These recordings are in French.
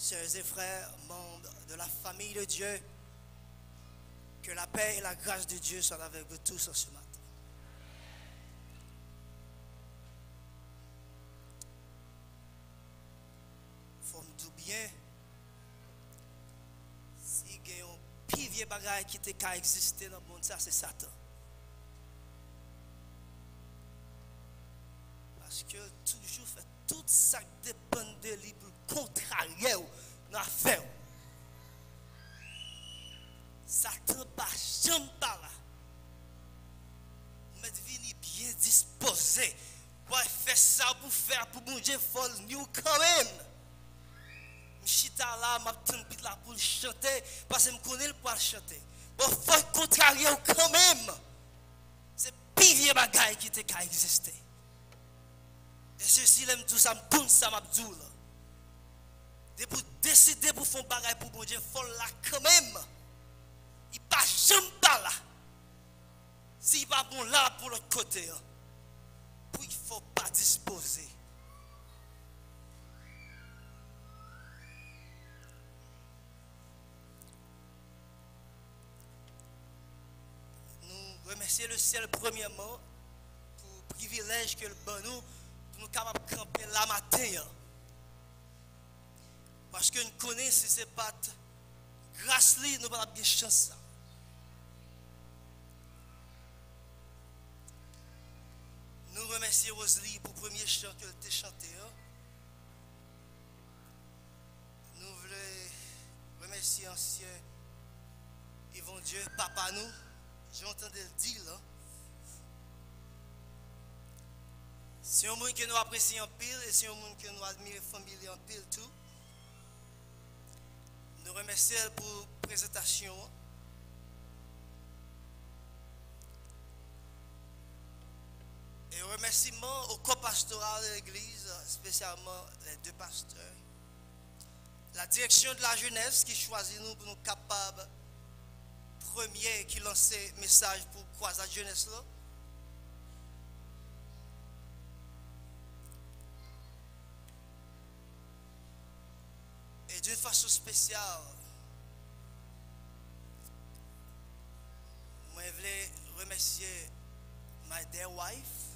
Sœurs et frères, membres de la famille de Dieu, que la paix et la grâce de Dieu soient avec vous tous ce matin. Il faut me dire bien, si il y a un plus vieux bagage qui a existé dans le monde, ça c'est Satan. Parce que toujours fait tout ça qui dépend de lui pour contrarier nos affaires. Satan pas jamais par là. Mais vini bien disposé. Pour faire ça pour faire pour bon Dieu faut nous quand même. M'chita là, m'a tendu là pour chanter parce que me connais le pour chanter. Bon faut contrarier quand même. C'est pire vieux bagaille qui était qu'à exister. Et ceci l'aime tout ça me donne ça m'a dit là. De pour décider pour faire bagaille pour bon Dieu faut là quand même. Il pas jamais pas là. S'il va bon là pour l'autre côté, puis il ne faut pas disposer. Nous remercions le ciel premièrement pour le privilège que le bon nous pour nous capables de camper la matin. Parce que nous connaissons si ce n'est pas grâce à lui, nous n'avons pas bien chance. Nous remercions Rosalie pour le premier chant qu'elle a chanté. Nous voulons remercier ancien Yvon Dieu, papa nous. J'ai entendu le dire là. C'est un monde que nous apprécions en pile et c'est un monde que nous admirons famille en pile tout. Nous remercions pour la présentation. Et remerciement au corps pastoral de l'église, spécialement les deux pasteurs. La direction de la jeunesse qui choisit nous pour nous capables, premier qui lançait message pour croiser la jeunesse là. Et d'une façon spéciale, moi je voulais remercier my dear wife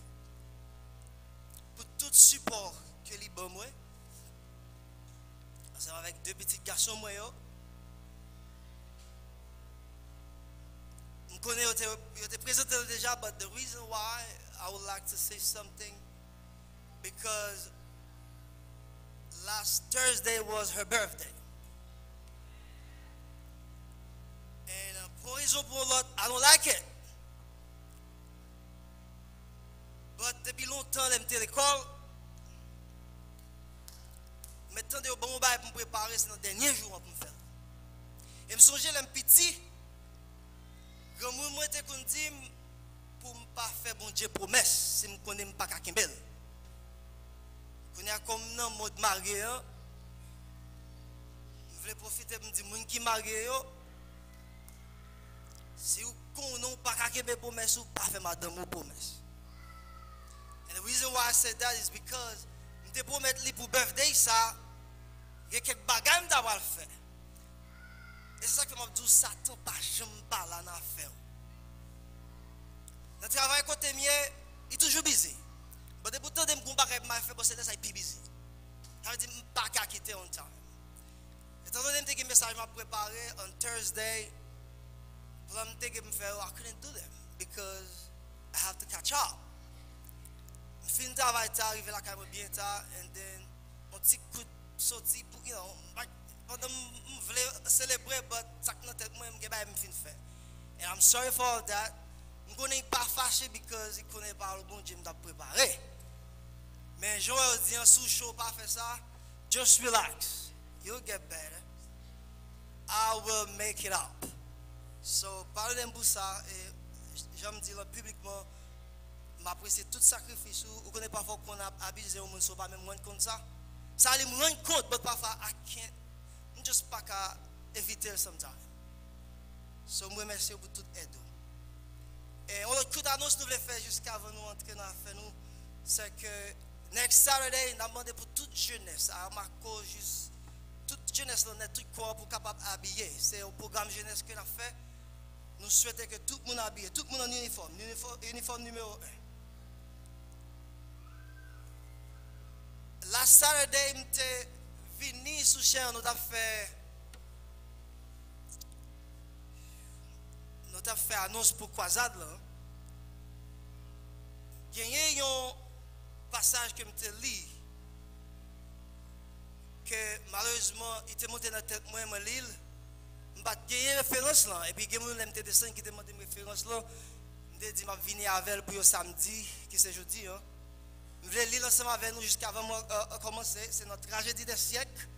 pour tout support que lui donne moi. Avec deux petits garçons moi. Je connais, je te présenté déjà, but the reason why I would like to say something because last Thursday was her birthday. And pour raison pour l'autre, I don't like it. But depuis longtemps, elle me l'école. Maintenant, de bon bail pour me préparer, c'est dans le dernier jour pour me faire. Et me songer l'homme petit. Quand moi te dit pour ne pas faire bon Dieu promesse, si je ne connais pas qu'à Kimbel. Je connais comme non mode marié. Je voulais profiter pour me dire, qui marié, si vous ne connaissez pas qu'à Kimbel promesse, vous ne pas faire madame ou promesse. And the reason why I said that is because je te promets pour birthday ça, il y a quelques bagages d'avoir fait. Et c'est ça que je me dis, Satan pas jamais pas là dans l'affaire. Dans le travail côté mien, il est toujours busy. Mais de pourtant, je me dis que je fais ça, il est plus busy. Ça veut dire que je ne peux pas quitter en temps. Étant donné que je message m'a préparé on Thursday, pour me faire, I couldn't do them because I have to catch up. Je finis le travail, j'arrive là quand même bien tard, and then on petit coup de sortie pour, you know, pendant je voulais célébrer, but ça que notre moi me fin faire. And I'm sorry for all that. Je ne connais pas fâché because il connaît pas le bon Dieu m'a préparé. Mais je veux dire sous chaud pas faire ça. Just relax. You'll get better. I will make it up. So parlez de ça et j'aime dire publiquement m'apprécier tout sacrifice ou connaît parfois qu'on a abusé au monde so pas même moins comme ça. Ça allait me rendre compte, but parfois I can't. Just pas qu'à éviter sometimes. So, moi, merci pour toute aide. Et on a coup d'annonce nous voulons faire jusqu'avant nous entrer dans l'affaire nous, c'est que next Saturday, nous demandé pour toute jeunesse, à Marco, juste toute jeunesse, là, tout corps pour capable habiller. C'est un programme jeunesse que nous avons fait. Nous souhaitons que tout le monde habille, tout le monde en uniforme, uniforme numéro 1. La Saturday, nous sommes venus sous chair, nous avons fait annonce pour croisade là. Il y a un passage que je lis que malheureusement il était monté dans la tête moi et l'île. Je suis une référence là et puis il y a des gens qui descendent qui demandent une référence là. Je dis je venir avec elle pour le samedi qui c'est jeudi hein. Je voulais lire ensemble avec nous jusqu'avant moi commencer, c'est notre tragédie des siècles.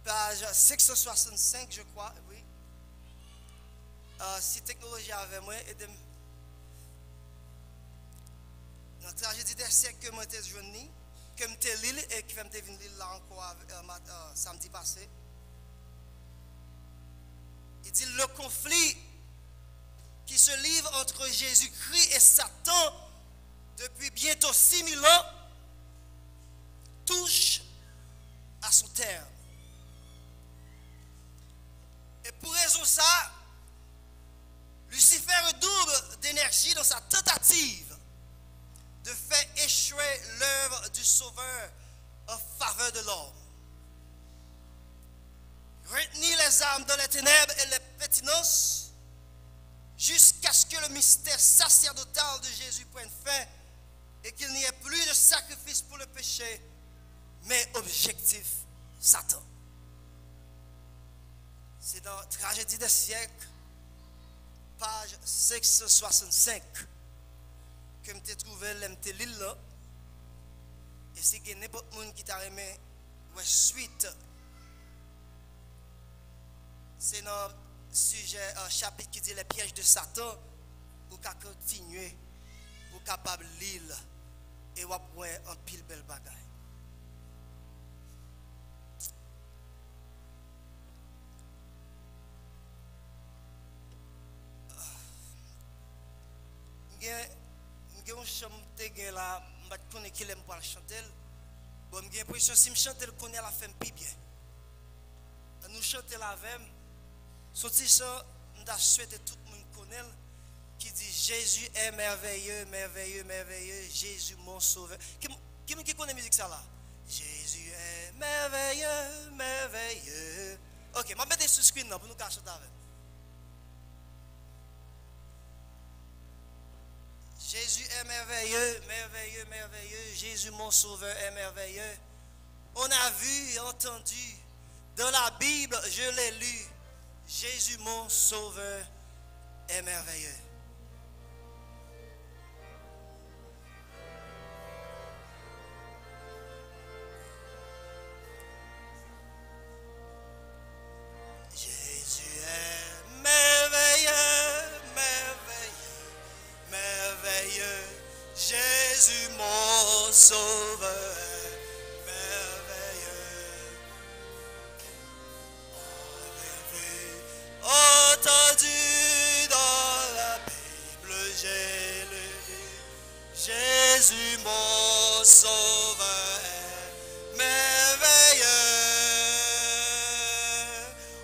Page 665 je crois, oui. Si technologie avec moi aidez-moi. Notre tragédie des siècles que moi j'étais journée, que j'étais l'île et que j'étais venu l'île là encore samedi passé. Il dit le conflit qui se livre entre Jésus-Christ et Satan depuis bientôt 6000 ans touche à son terme. Et pour raison ça, Lucifer redouble d'énergie dans sa tentative de faire échouer l'œuvre du Sauveur en faveur de l'homme. Retenir les âmes dans les ténèbres et les pertinences jusqu'à ce que le mystère sacerdotal de Jésus prenne fin et qu'il n'y ait plus de sacrifice pour le péché, mais objectif Satan. C'est dans Tragédie des siècles, page 665, que je t'ai trouvé l'île là. Et si il y a n'importe qui qui t'a aimé, suite, c'est dans le sujet, un chapitre qui dit les pièges de Satan, pour qu'à continuer, pour capable l'île et on va un pile belle bagaille. Il y a une chambre là, je connais qui aime pour chanter. Bon, j'ai l'impression que si je chante, je connais la femme plus bien. Nous chantons la même. Sorti ça, nous souhaitons tout le monde connaître qui dit Jésus est merveilleux, merveilleux, merveilleux, Jésus mon sauveur. Qui connaît la musique ça là? Jésus est merveilleux, merveilleux. Ok, je vais mettre sur le screen pour nous chanter avec. Jésus est merveilleux, merveilleux, merveilleux. Jésus mon sauveur est merveilleux. On a vu et entendu dans la Bible, je l'ai lu. Jésus mon sauveur est merveilleux. Jésus est merveilleux, merveilleux, merveilleux. Jésus mon sauveur est merveilleux. Entendu dans la Bible, j'ai lu. Jésus mon sauveur est merveilleux.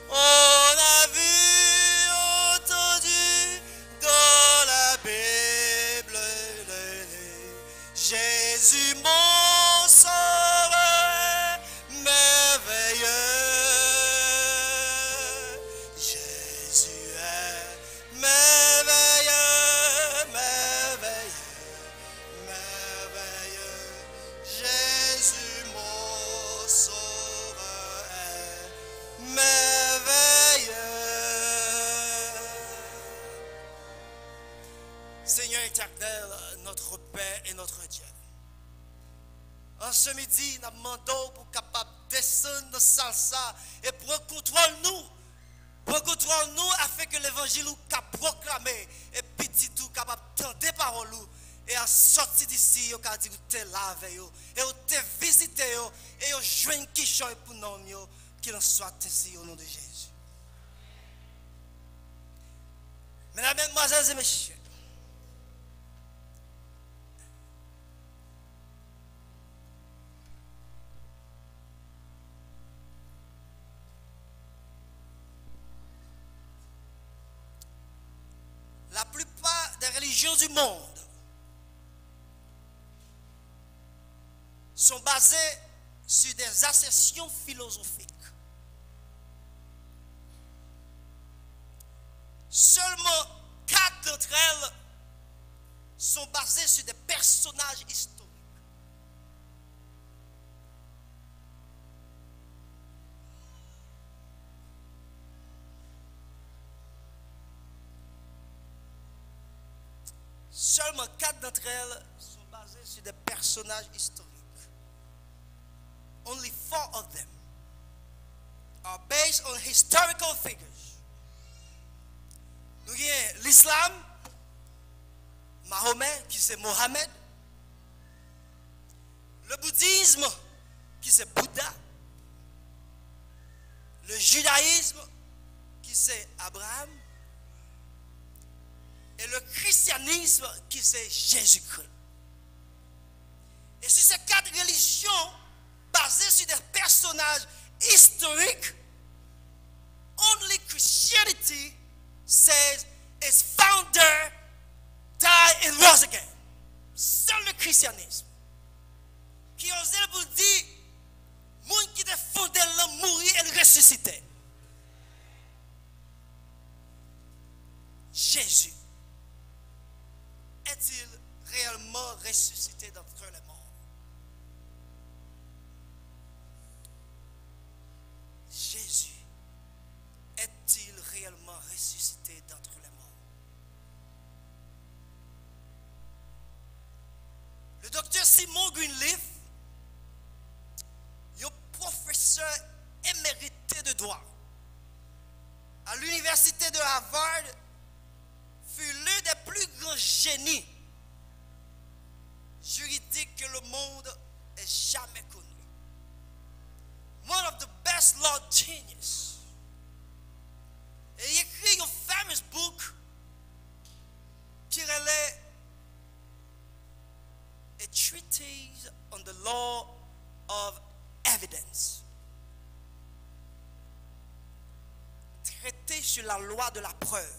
On a vu, entendu dans la Bible, Jésus mon sauveur est merveilleux. Jésus est merveilleux, merveilleux, merveilleux. Jésus mon sauveur est merveilleux. Seigneur éternel, notre Père et notre Dieu. En ce midi, nous demandons pour capable descendre dans salsa et prendre contrôle nous. Prendre contrôle nous afin que l'évangile nous capable proclamer et petit tout capable tendre des paroles et en sortir d'ici, on a dit que tu es là avec eux et on te visité et on joint qui choisit pour nous qu'il en soit ainsi au nom de Jésus. Mesdames, Mesdemoiselles et Messieurs, religions du monde sont basées sur des assertions philosophiques. Seulement 4 d'entre elles sont basées sur des personnages historiques. Seulement 4 d'entre elles sont basées sur des personnages historiques. Only 4 of them are based on historical figures. Nous avons l'islam, Mahomet, qui c'est Mohammed. Le bouddhisme, qui c'est Bouddha. Le judaïsme, qui c'est Abraham. Et le christianisme, qui c'est Jésus-Christ. Et sur ces 4 religions, basées sur des personnages historiques, only Christianity says its founder died and rose again. Seul le christianisme qui osait pour dire, monde qui était fondé l'homme mourir et ressuscité. Jésus est-il réellement ressuscité d'entre les morts? Jésus est-il réellement ressuscité d'entre les morts? Le docteur Simon Greenleaf, un professeur émérité de droit à l'université de Harvard, fut l'un des plus grands génies juridiques que le monde ait jamais connu. One of the best law genius. Et il écrit un famous book qui relève A Treatise on the Law of Evidence. Traité sur la loi de la preuve.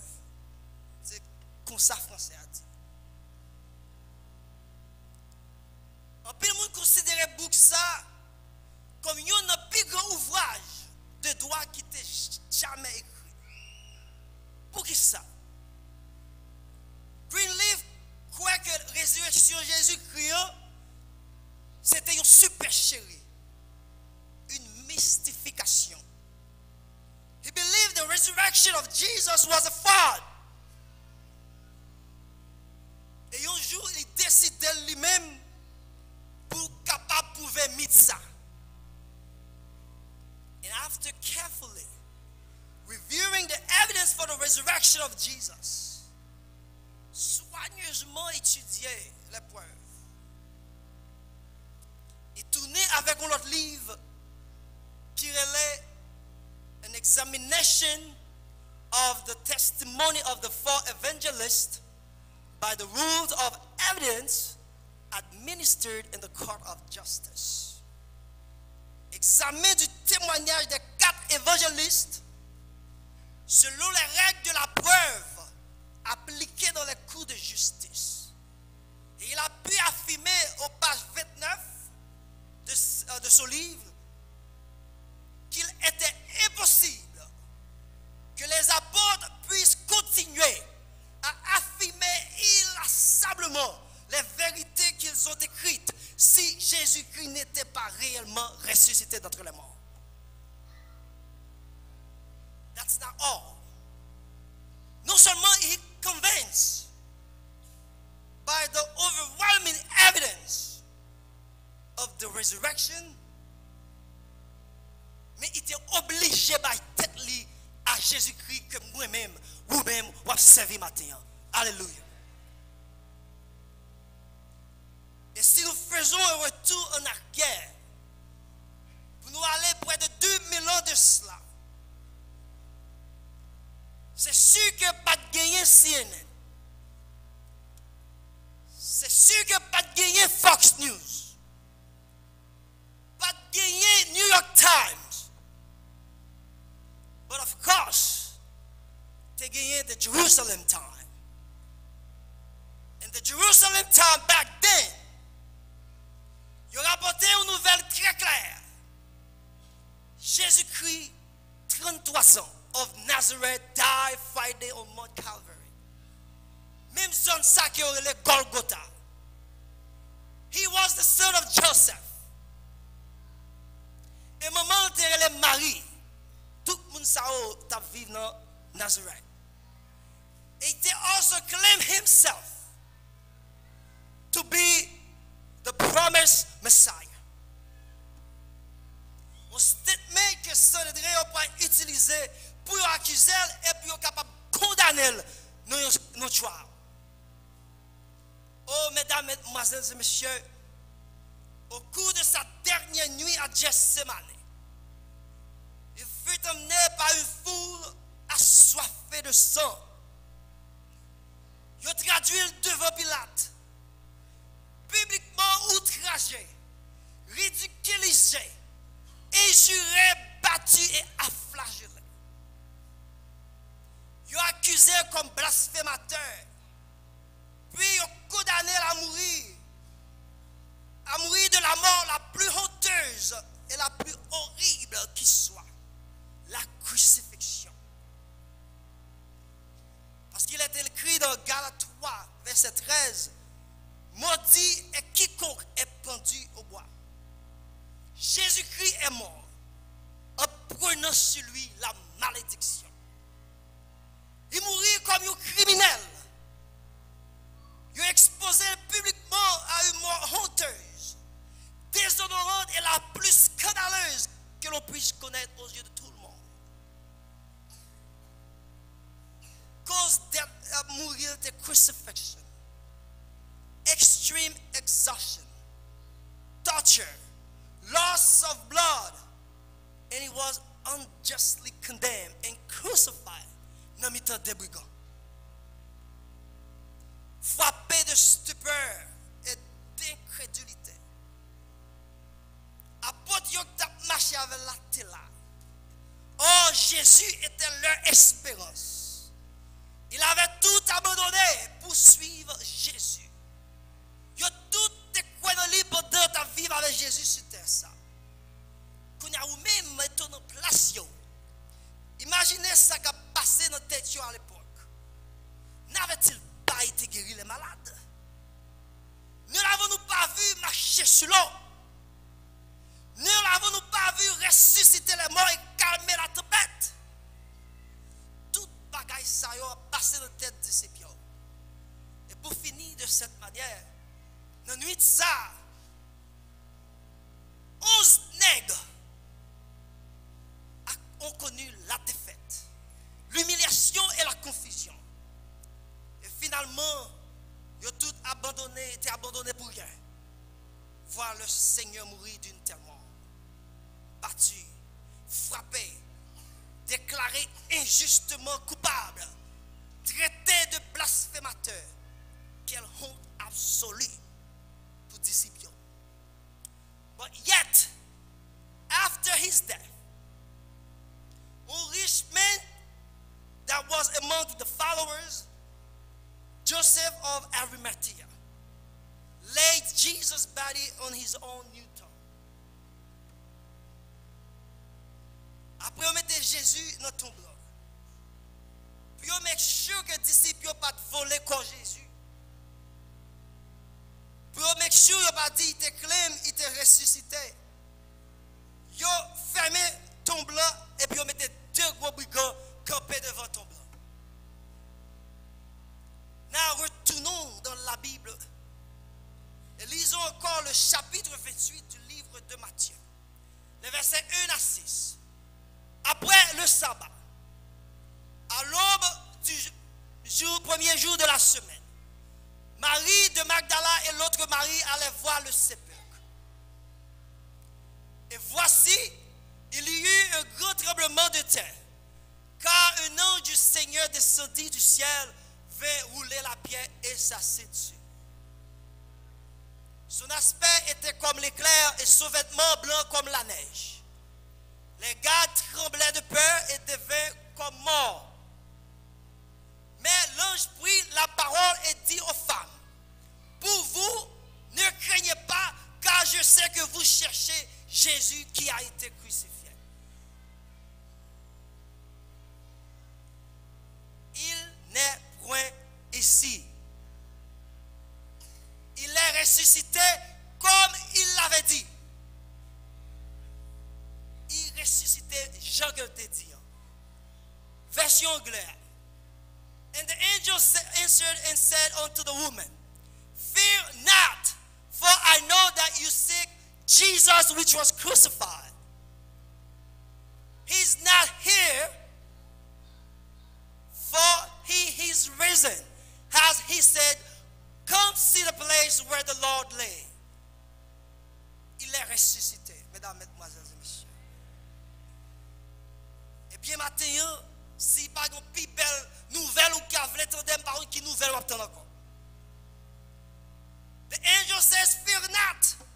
C'est comme ça français a dit. En peu de monde considérait book ça comme un plus grand ouvrage de droit qui t'ait jamais écrit. Pour qui ça? Greenleaf croit que la résurrection de Jésus-Christ, c'était une supercherie, une mystification. He believed the resurrection of Jesus was a fraud. Et un jour, il décidait lui-même pour capable prouver mythe ça. And after carefully reviewing the evidence for the resurrection of Jesus, soigneusement étudier les preuves, il tournait avec un autre livre qui relève an examination of the testimony of the 4 evangelists by the rules of evidence administered in the court of justice. Examen du témoignage des 4 évangélistes selon les règles de la preuve appliquées dans les cours de justice. Et il a pu affirmer aux pages 29 de ce livre qu'il était impossible que les apôtres puissent continuer à affirmer inlassablement les vérités qu'ils ont écrites si Jésus-Christ n'était pas réellement ressuscité d'entre les morts. That's not all. Non seulement he convinced by the overwhelming evidence of the resurrection, mais il était obligé par tête li à Jésus-Christ que moi-même, vous-même, vous servi matin. Alléluia. Et si nous faisons un retour en arrière, pour nous aller près de 2000 ans de cela, c'est sûr que pas de gagner CNN. C'est sûr que pas de gagner Fox News. Pas de gagner New York Times. But of course, they gagné the Jerusalem Time. 33 of Nazareth died Friday on Mount Calvary. Même zone ça qui aurait le Golgotha. He was the son of Joseph. Et maman était Marie. Tout le monde t'a vécu dans Nazareth. He also claimed himself to be the promised Messiah. Un statement que Sanhedrin a utilisé pour accuser et pour capable condamner nos choix. Oh, mesdames, mesdemoiselles et messieurs, au cours de sa dernière nuit à Gethsemane, il fut emmené par une foule assoiffée de sang. Il a traduit devant Pilate, publiquement outragé, ridiculisé, injuré, battu et afflagellé. Il a accusé comme blasphémateur, puis il a condamné à mourir de la mort la plus honteuse et la plus horrible qui soit, la crucifixion. Parce qu'il est écrit dans Galates 3, verset 13, maudit est quiconque est pendu au bois. Jésus-Christ est mort en prenant sur lui la malédiction. Il mourit comme un criminel. Il est exposé publiquement à une mort honteuse, déshonorante et la plus scandaleuse que l'on puisse connaître aux yeux de tout le monde. Cause de mourir de crucifixion, extreme exhaustion, torture, loss of blood, and he was unjustly condemned and crucified dans le milieu des brigands. Frappé de stupeur et d'incrédulité. Apôtre qui a marché avec la télé. Oh, Jésus était leur espérance. Il avait tout abandonné pour suivre Jésus. Il a tout écoulé pendant ta vie avec Jésus sur terre. Quand il y a ou même été en place, imaginez ça qui a passé dans tête à l'époque. N'avait-il pas été guéri les malades? Ne l'avons-nous pas vu marcher sur l'eau? Ne l'avons-nous pas vu ressusciter les morts et calmer la tempête? Tout bagaille ça a passé dans la tête de ses pieds. Et pour finir de cette manière, dans la nuit de ça, 11 nègres ont connu la défaite, l'humiliation et la confusion. Et finalement, ils ont tout abandonné, été abandonnés pour rien. Voir le Seigneur mourir d'une telle mort. Battu, frappé, déclaré injustement coupable, traité de blasphémateur. Quelle honte absolue pour disciples. But yet, after his death, a rich man that was among the followers, Joseph of Arimathea, laid Jesus' body on his own new tomb. Après, on mettait Jésus dans le tombeau. Puis on make sure que les disciples n'ont pas volé comme Jésus. Puis on make sure qu'ils n'ont pas dit qu'il était claim, il était ressuscité. Ils ont fermé le tombeau et puis on mettait 2 gros brigands campés devant le tombeau. Now, retournons dans la Bible et lisons encore le chapitre 28 du livre de Matthieu, les versets 1 à 6. Après le sabbat, à l'aube du premier jour de la semaine, Marie de Magdala et l'autre Marie allaient voir le sépulcre. Et voici, il y eut un grand tremblement de terre, car un ange du Seigneur descendit du ciel, vint rouler la pierre et s'assit dessus. Son aspect était comme l'éclair et son vêtement blanc comme la neige. Les gars tremblaient de peur et devenaient comme morts. Mais l'ange prit la parole et dit aux femmes, pour vous, ne craignez pas, car je sais que vous cherchez Jésus qui a été crucifié. Jean que te dit. Version anglaise. And the angel answered and said unto the woman, Fear not, for I know that you seek Jesus which was crucified. He's not here, for he is risen. As he said, Come see the place where the Lord lay. Il est ressuscité, mesdames, mesdemoiselles et messieurs. Et bien maintenant, si pas une plus belle nouvelle ou qui a voulu entendre par qui nouvelle ou attendre encore. The angel says, Fear not.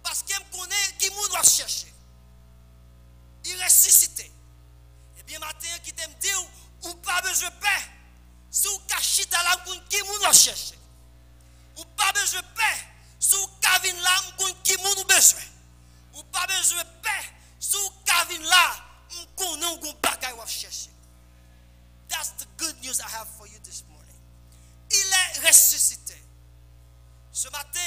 Parce qu'il me connaît qui nous doit chercher. Il ressuscité. Et bien maintenant, qui t'aime dire, ou pas besoin de paix. Si vous cachez ta lame, qui nous doit chercher. Ou pas besoin de paix. Si vous cavez l'âme, qui nous besoin. Ou pas besoin de paix. Si vous cavez là, on connaît un bagage à chercher. That's the good news I have for you this morning. Il est ressuscité. Ce matin,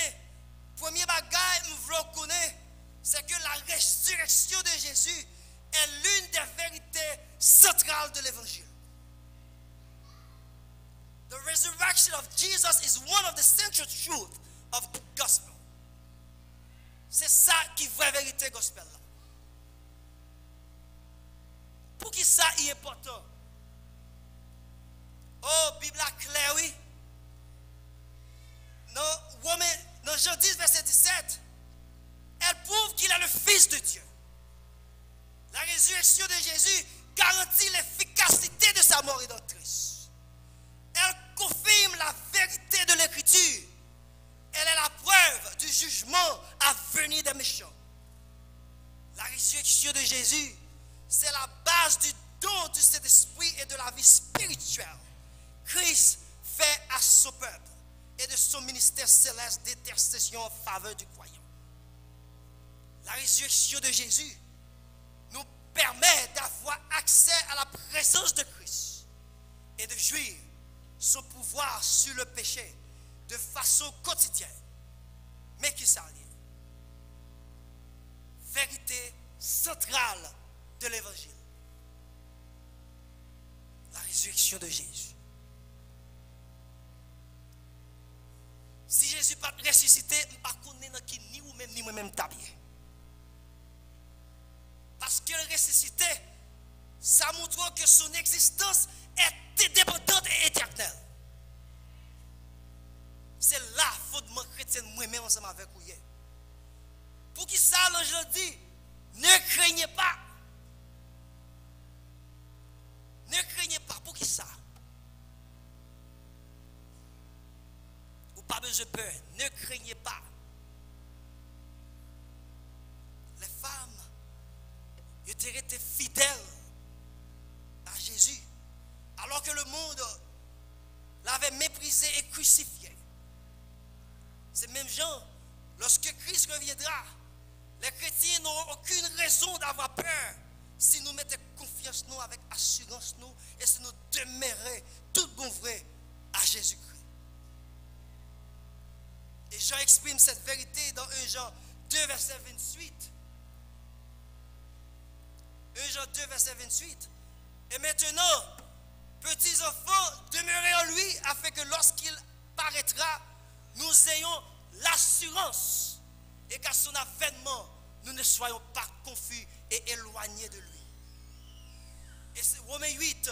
premier bagage que nous voulons connaître, c'est que la résurrection de Jésus est l'une des vérités centrales de l'évangile. The resurrection of Jesus is one of the central truths of the gospel. C'est ça qui est vraie vérité gospel là. Pour qui ça est important? Oh, Bible claire, oui. Dans Jean 10, verset 17, elle prouve qu'il est le Fils de Dieu. La résurrection de Jésus garantit l'efficacité de sa mort rédemptrice. Elle confirme la vérité de l'Écriture. Elle est la preuve du jugement à venir des méchants. La résurrection de Jésus, c'est la base du don du Saint-Esprit et de la vie spirituelle. Christ fait à son peuple et de son ministère céleste d'intercession en faveur du croyant. La résurrection de Jésus nous permet d'avoir accès à la présence de Christ et de jouir son pouvoir sur le péché de façon quotidienne. Mais qui ça lié? Vérité centrale de l'évangile. La résurrection de Jésus. Si Jésus n'est pas ressuscité, je ne sais pas ni vous-même ni moi-même tabier. Parce qu'il est ressuscité, ça montre que son existence est indépendante et éternelle. C'est là le fondement chrétien moi-même ensemble avec vous. Pour qui ça, l'ange dit, ne craignez pas. Ne craignez pas. Pour qui ça? Ou pas besoin de peur. Ne craignez pas. Les femmes, elles étaient fidèles à Jésus. Alors que le monde l'avait méprisé et crucifié. C'est même gens, lorsque Christ reviendra, les chrétiens n'auront aucune raison d'avoir peur si nous mettons confiance nous avec assurance nous et si nous demeurons tout bon vrai à Jésus-Christ. Et Jean exprime cette vérité dans 1 Jean 2, verset 28. 1 Jean 2, verset 28. Et maintenant, petits enfants, demeurez en lui afin que lorsqu'il paraîtra, nous ayons l'assurance et qu'à son avènement, nous ne soyons pas confus et éloignés de lui. Et c'est Romains 8,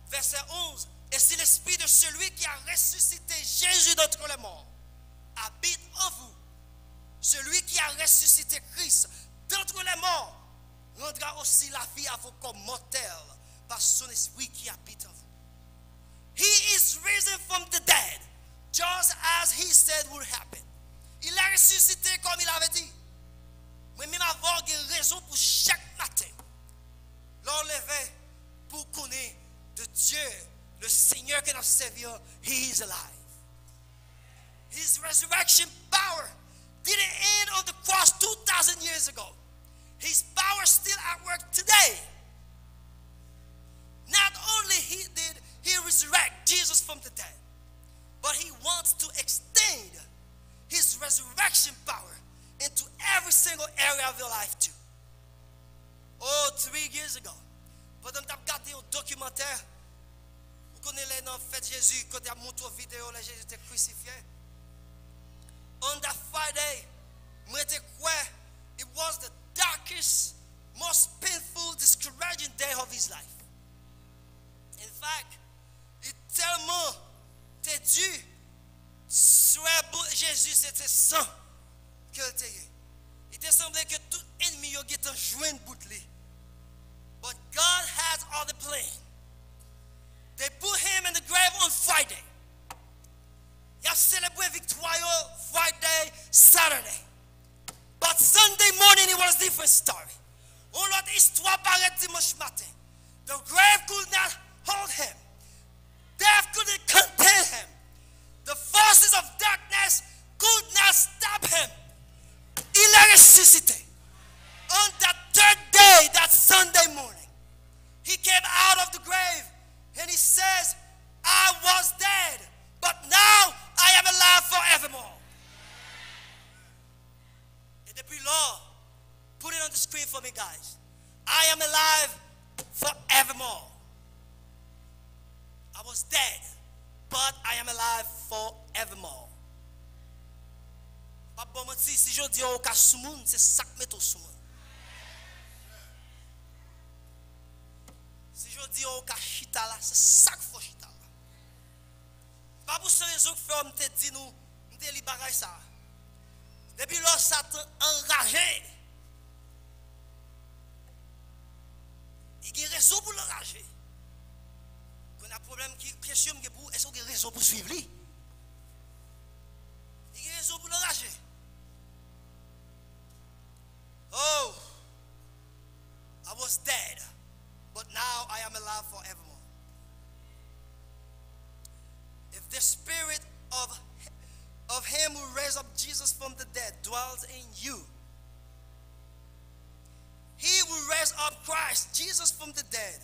verset 11. Et si l'esprit de celui qui a ressuscité Jésus d'entre les morts habite en vous, celui qui a ressuscité Christ d'entre les morts rendra aussi la vie à vos corps mortels par son esprit qui habite en vous. He is risen from the dead, just as he said would happen. Il a ressuscité comme il avait dit. Mais même avoir une raison pour chaque matin l'enlever pour connaître de Dieu, le Seigneur que nous servons, he is alive. His resurrection power didn't end on the cross 2,000 years ago. His power is still at work today. Not only did he resurrect Jesus from the dead, but he wants to extend his resurrection power into every single area of your life too. Oh, 3 years ago. Pendant que tu as regardé un documentaire, vous connaissez dans fête Jésus, quand tu as montré une vidéo, là, Jésus était crucifié. On that Friday, moi, j'étais quoi? It was the darkest, most painful, discouraging day of his life. In fact, il tellement t'es dû sur Jésus, c'était sang que t'es. Il te semblait que tout ennemi a été joué une bout de lui. But God has other plan. They put him in the grave on Friday. Il a célébré victoire Friday, Saturday. But Sunday morning it was a different story. On l'autre histoire paraît dimanche matin. The grave could not hold him. Death couldn't contain him. The forces of darkness could not stop him. Il est ressuscité. On that third day, that Sunday morning, he came out of the grave and he says, I was dead, but now I am alive forevermore. Et depuis lors, put it on the screen for me, guys. I am alive forevermore. I was dead, but I am alive forevermore. Papa m'a dit, si je dis au cas sous monde, c'est ça que met au sous monde. Si je dis au cas chita là, c'est ça que faut chita là. Pas pour ce raison que fait, on te dit nous, on te libérer ça. Depuis là, Satan enragé. Il y a raison pour l'enrager. Quand on a un problème, question est-ce qu'il y a raison pour suivre lui? Il y a raison pour l'enrager. Oh, I was dead, but now I am alive forevermore. If the spirit of him who raised up Jesus from the dead dwells in you, he who raised up Christ, Jesus from the dead,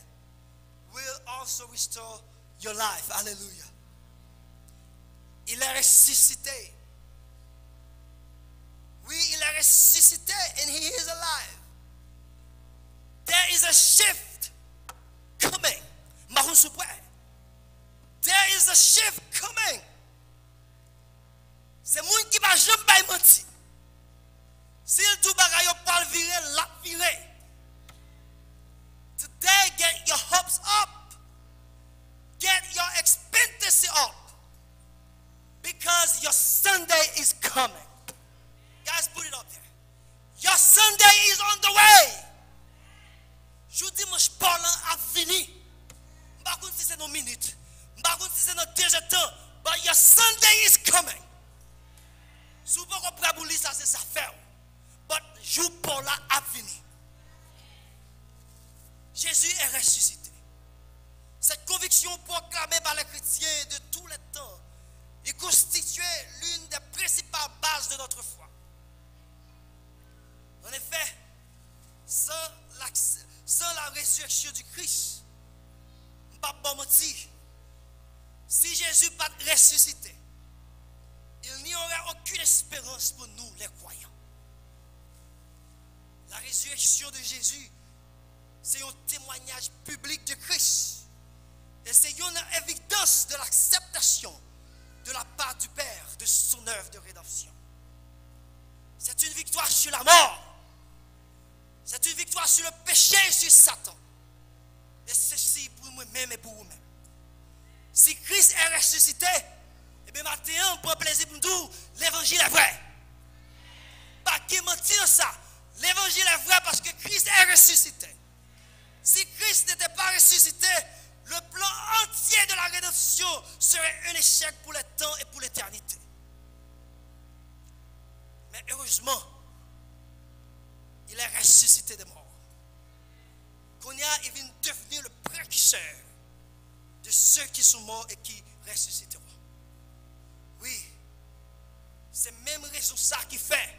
will also restore your life. Hallelujah. Il est ressuscité. Oui, il est ressuscité and he is alive. There is a shift coming. There is a shift coming. C'est moun qui va jamais menti. S'il tout bagay yo pas virer, la virer. Today, get your hopes up. Get your expectancy up. Because your Sunday is coming. Guys, put it up there. Your Sunday is on the way. Je dis, moi, je parle à venir. Je ne sais pas si c'est nos minutes. Je ne sais pas si c'est notre déjà temps. But your Sunday is coming. Si vous ne pouvez pas lire ça, c'est ça faire. But je parle à venir. Jésus est ressuscité. Cette conviction proclamée par les chrétiens de tous les temps est constituée l'une des principales bases de notre foi. En effet, sans la résurrection du Christ, si Jésus n'est pas ressuscité, il n'y aurait aucune espérance pour nous, les croyants. La résurrection de Jésus, c'est un témoignage public de Christ. Et c'est une évidence de l'acceptation de la part du Père de son œuvre de rédemption. C'est une victoire sur la mort. C'est une victoire sur le péché et sur Satan. Et ceci pour moi-même et pour vous-même. Si Christ est ressuscité, eh bien maintenant, on prend plaisir pour nous, l'évangile est vrai. Pas qui mentir ça. L'évangile est vrai parce que Christ est ressuscité. Si Christ n'était pas ressuscité, le plan entier de la rédemption serait un échec pour le temps et pour l'éternité. Mais heureusement, il est ressuscité des morts. Il vient devenir le précurseur de ceux qui sont morts et qui ressusciteront. Oui, c'est même raison ça qui fait.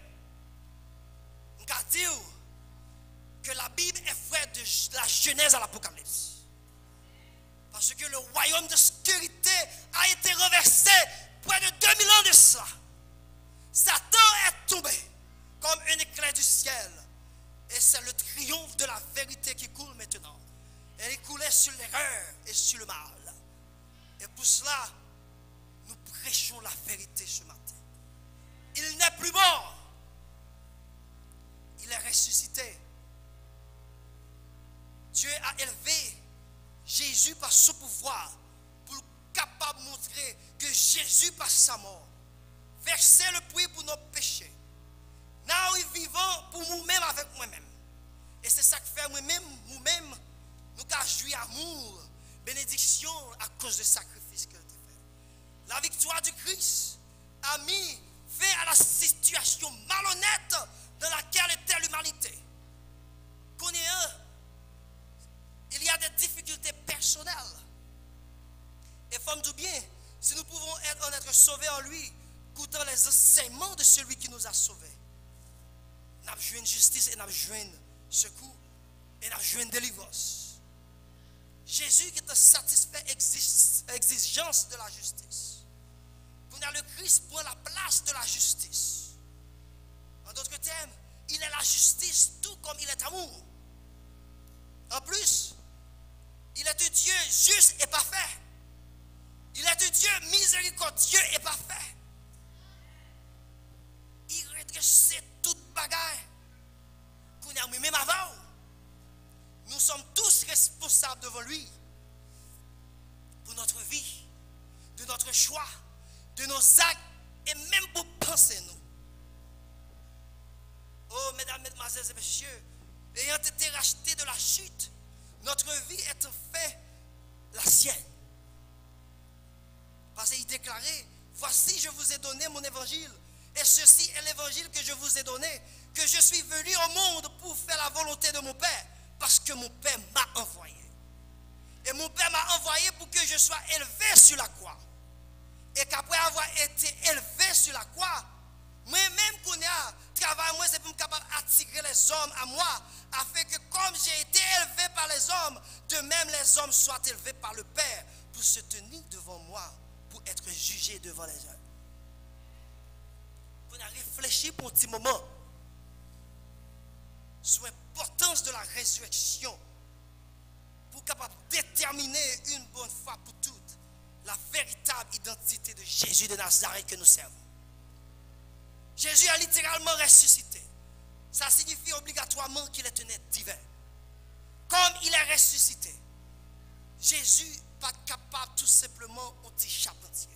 On va dire que la Bible est vraie de la Genèse à l'Apocalypse. Parce que le royaume d'obscurité a été renversé près de 2000 ans de cela. Satan est tombé comme un éclair du ciel. Et c'est le triomphe de la vérité qui coule maintenant. Elle coulait sur l'erreur et sur le mal. Et pour cela, nous prêchons la vérité ce matin. Il n'est plus mort. Il est ressuscité. Dieu a élevé Jésus par son pouvoir pour capable de montrer que Jésus par sa mort versait le prix pour nos péchés. Nous vivons pour nous-mêmes avec moi-même. Et c'est ça que fait nous-mêmes, nous avons joui amour, bénédiction à cause du sacrifice qu'il a fait. La victoire du Christ a mis fin à la situation malhonnête dans laquelle était l'humanité. Il y a des difficultés personnelles. Et faut me dire bien, si nous pouvons en être sauvés en lui, coûtant les enseignements de celui qui nous a sauvés, nous avons joué une justice et nous avons joué un secours et nous avons joué une délivrance. Jésus qui est satisfait exigence de la justice. Pour le Christ prend la place de la justice. En d'autres termes, il est la justice tout comme il est amour. En plus, il est un Dieu juste et parfait. Il est un Dieu miséricordieux et parfait. Il redresse toute bagaille. Qu'on a même avant. Nous sommes tous responsables devant lui. Pour notre vie, de notre choix, de nos actes et même pour penser nous. Oh, mesdames, mesdemoiselles et messieurs, ayant été rachetés de la chute, notre vie est en fait la sienne. Parce qu'il déclarait, voici je vous ai donné mon évangile, et ceci est l'évangile que je vous ai donné, que je suis venu au monde pour faire la volonté de mon Père, parce que mon Père m'a envoyé. Et mon Père m'a envoyé pour que je sois élevé sur la croix. Et qu'après avoir été élevé sur la croix, moi-même qu'on a travail, moi c'est pour me capable d'attirer les hommes à moi, afin que comme j'ai été élevé par les hommes, de même les hommes soient élevés par le Père, pour se tenir devant moi, pour être jugés devant les hommes. On a réfléchi pour un petit moment sur l'importance de la résurrection, pour capable déterminer une bonne fois pour toutes la véritable identité de Jésus de Nazareth que nous servons. Jésus a littéralement ressuscité. Ça signifie obligatoirement qu'il est un être divin. Comme il est ressuscité, Jésus n'est pas capable tout simplement un petit charpentier.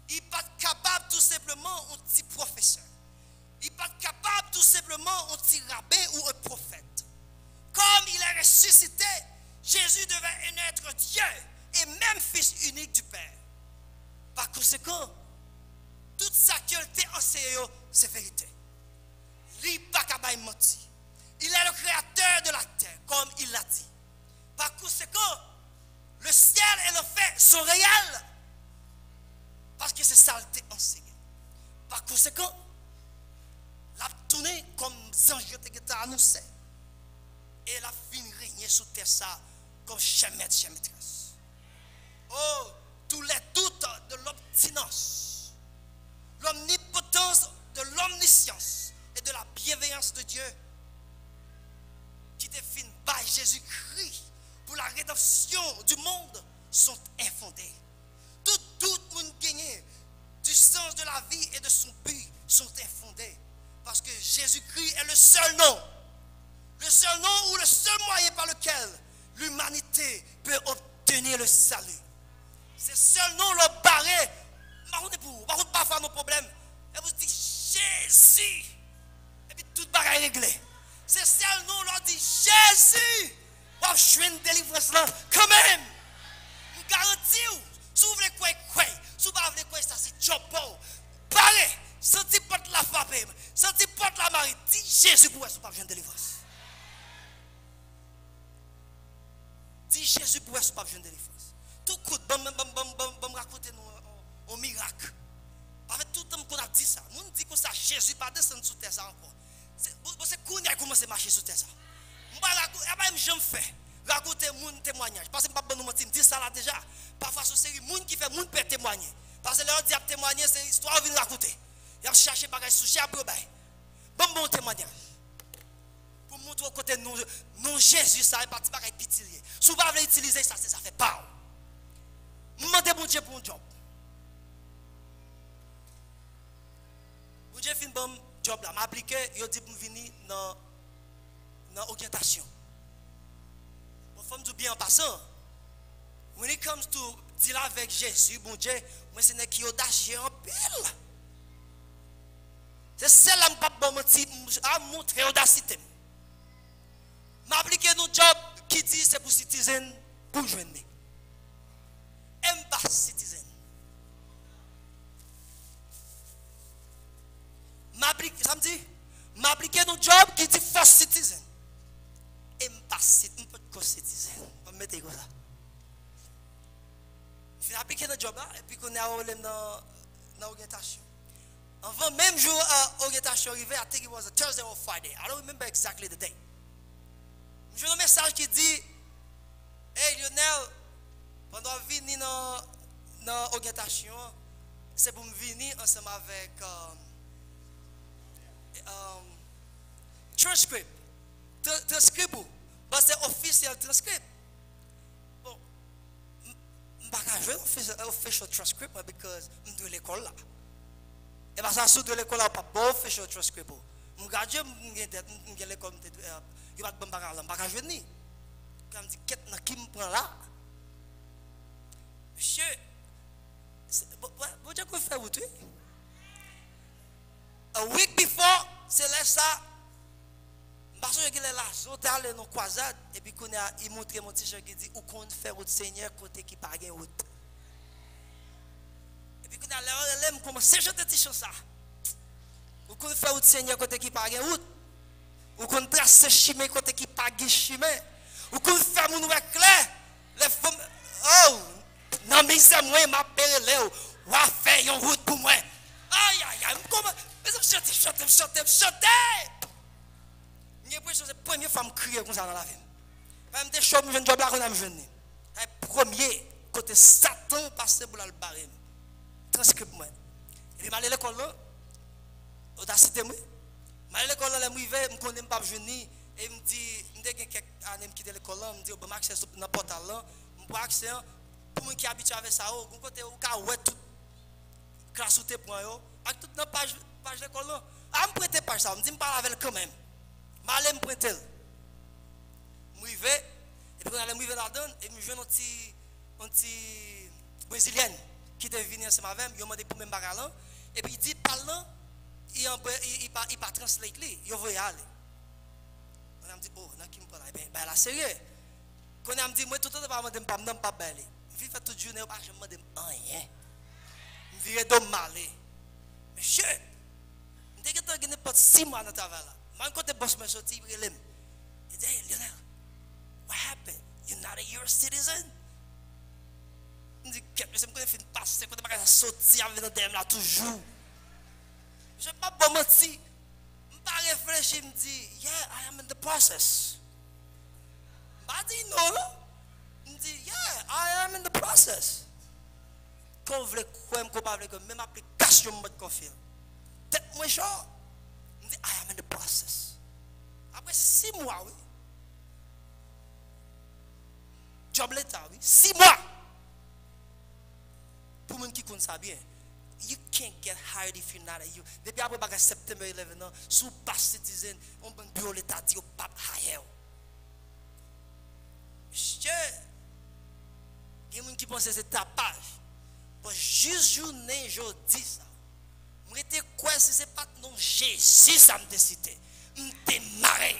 Il n'est pas capable tout simplement un petit professeur. Il n'est pas capable tout simplement un petit rabbin ou un prophète. Comme il est ressuscité, Jésus devait être Dieu et même fils unique du Père. Par conséquent, toute sa qualité enseigné, c'est vérité. Il n'est pas capable de mentir. Il est le créateur de la terre, comme il l'a dit. Par conséquent, le ciel et l'enfer sont réels. Parce que c'est ça qui est enseigné. Par conséquent, la tournée comme Zange t'a annoncé. Et la fin régner sur terre ça comme chez maître, chez maîtresse. Oh, tous les doutes de l'obstinence, l'omnipotence de l'omniscience et de la bienveillance de Dieu qui définit par Jésus-Christ pour la rédemption du monde sont infondés. Tout monde gagné du sens de la vie et de son but sont infondés parce que Jésus-Christ est le seul nom ou le seul moyen par lequel l'humanité peut obtenir le salut. C'est seul nom le barré. Par contre, parfois nos problèmes. Et vous dites Jésus. Et puis tout bagaille réglé. C'est seul nom leur dit Jésus. Je suis une délivrance là. Quand même. Je garantis. Si vous voulez quoi. Si vous ne voulez quoi, ça c'est job. Parlez. Senti porte la frappe. Senti porte la marie. Dis Jésus pour être pas besoin de délivrance. Dis Jésus pour être pas besoin de délivrance. Tout coup, bon raconter nous un miracle. Avec tout le temps qu'on a dit ça, nous dit que ça Jésus pas descendre sous terre ça encore. C'est qu'on a commencé à marcher sous terre ça. Je me fais raconter mon témoignage parce que pas nous mentir, dit ça là déjà. Parfois c'est série monde qui fait monde peut témoigner. Parce que leur dit à témoigner c'est histoire vient raconter. Il a cherché bagage sous cher pour bail. Bon témoignage. non Jésus, ça n'est pas de pitilier. Si vous ne pouvez pas utiliser ça, ça fait pas. Demandez bon Dieu pour un job. Bon Dieu fin bon job là, m'appliquer, il dit pour venir dans l'orientation. Bon, faut me bien en passant. When it comes to deal avec Jésus, bon Dieu, moi c'est n'est qui audacieux en pile. C'est celle-là qui pas montrer audacité. M'appliquer nos job qui dit c'est pour citizen pour joindre. Aime pas citizen. M'appliquer nos job qui dit first citizen. Aime pas citizen. On va mettre comme ça. Je vais appliquer nos job là et puis qu'on est dans l'orientation. Avant même jour orientation arrivé, I think it was a Thursday or Friday. I don't remember exactly the day. J'ai un message qui dit, hey Lionel, pendant que je viens dans l'orientation, c'est pour me venir ensemble avec transcript. Transcript, c'est officiel transcript. Bon, je ne peux pas jouer official transcript parce que je suis de l'école là. Et parce que je suis de l'école là, je ne peux pas official transcript. Je garde l'école, je ne peux pas jouer ni. Quand je dis, qu'est-ce qui me prend là? Monsieur, vous avez fait vous tuer? A week before, c'est là ça. Parce que là, j'étais allé dans la croisade, et puis il montre mon t-shirt qui dit, où qu'on fait route Seigneur, côté qui pas de route. Et puis quand je commence à chanter t-shirt ça. Où qu'on fait route Seigneur, côté qui pas de route. Où qu'on trace chemin, côté qui pas de chemin. Où qu'on fait mon nouvel clair. Les femmes, oh, non, mais c'est moi, ma père, Léo, ou à faire une route pour moi. Aïe, aïe, aïe, comment, mais je chante. J'ai l'impression que c'est la première femme qui crie comme ça dans la vie. Même des choses, je ne dois pas qu'on a jeune. Le premier, côté Satan, passé pour le barrer. Transcript moi. Et puis, je suis à l'école là, audacité moi. Je suis à l'école là, je me connais pas jeune. Et il me dit, je suis quelques années qui quitté l'école là, je me dit, je vais accès dans le portal là, je vais accès pour moi qui habitué avec ça, vous côté où ka ouais tout classe ou tes points yo, avec toute dans page l'école là. Ah me prêter page ça, me dit me parler avec quand même. M'aller me prêter. M'rivé et puis on allait m'rivé là-dedans et me joindre un petit brésilien qui était venu ensemble avec moi, il m'a dit pour même bagarre là et puis il dit parlant il pas translate lui, il veut y aller. On a dit oh, non qui me parle ben là sérieux. Quand on a dit moi tout le temps pas me pas belle. Je fais toute journée pas je me demande rien. Je viens de malé. Monsieur, je n'ai pas 6 mois dans le travail là. Moi, quand le boss m'a sorti, il dit, hey Lionel, what happened? You're not a US citizen? Je dis, je me connais fait une passe, quand je suis sorti avec le DM là toujours. Je ne sais pas bon mentir. Je ne pas réfléchir, je me dis, yeah, I am in the process. Je dis non, je me dis, yeah, I am in the process. Quand vous voulez croire, qu'on parle avec même application, je me confie. Tête moins chaud. Je me dis, I am in the process. Après 6 mois, oui. Job l'état, oui. 6 mois. Pour les gens qui connaissent ça bien, you can't get hired if you're not a you. Depuis après September 11, sous pas citizen, on va bureau l'état dit, on pas hire. Monsieur, il y a des gens qui pensent que c'est tapage. Juste journée, je dis ça. Je suis quoi si ce n'est pas non Jésus, ça me décide. Je suis marré.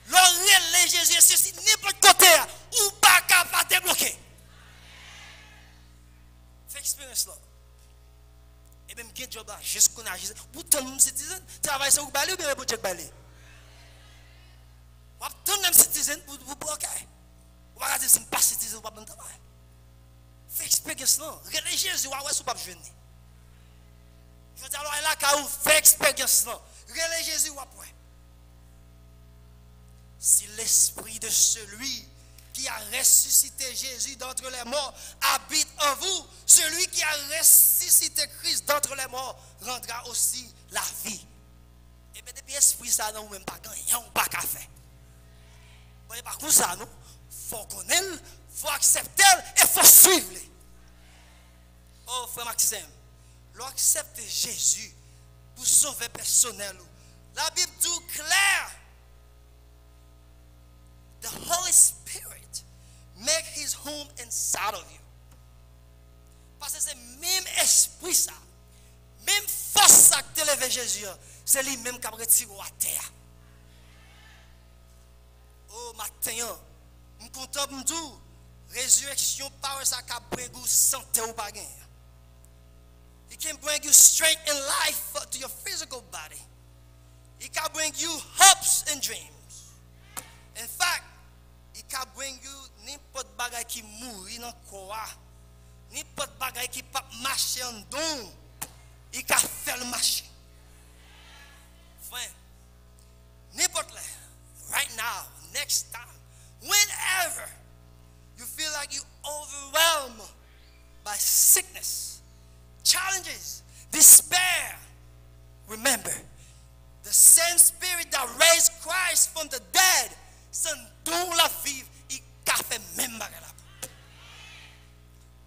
L'oreille Jésus, c'est n'importe côté, ou pas capable de débloquer. Fais expérience là. Et même qui job là, juste qu'on a, pour tout le monde citizen, travail c'est ou balé ou bien pour check balé. Ou tout le monde citizen pour ok. Ou pas dire c'est pas citizen ou pas bon travail. Fais expérience là. Regardez Jésus, ouais, c'est pas jeune. Je veux dire, alors là, quand vous faites expérience là, regardez Jésus, ouais. Si l'esprit de celui qui a ressuscité Jésus d'entre les morts habite en vous, celui qui a ressuscité Christ d'entre les morts rendra aussi la vie. Et bien, depuis l'esprit, ça n'a même pas gagné, on n'a pas qu'à faire. Bon, par contre, ça, non? Faut connaître, faut accepter et faut suivre. Oh, frère Maxime, l'accepter Jésus pour sauver personnel. La Bible dit clair. The Holy Spirit make his home inside of you. Parce que c'est même esprit ça. Même force ça qui t'élève Jésus. C'est lui-même qui a retiré à terre. Oh, matin, je suis content de me dire, résurrection, power, ça can bring you santé ou pas gagner. It can bring you strength and life to your physical body. It can bring you hopes and dreams. In fact, it can bring you n'importe bagay qui mourit dans le corps. N'importe bagay qui pas marcher en don. Il can faire le marcher. Enfin, n'importe là, right now, next time, whenever you feel like you're overwhelmed by sickness, challenges, despair, remember, the same spirit that raised Christ from the dead, sans don la vivre, il a fait même bagay la.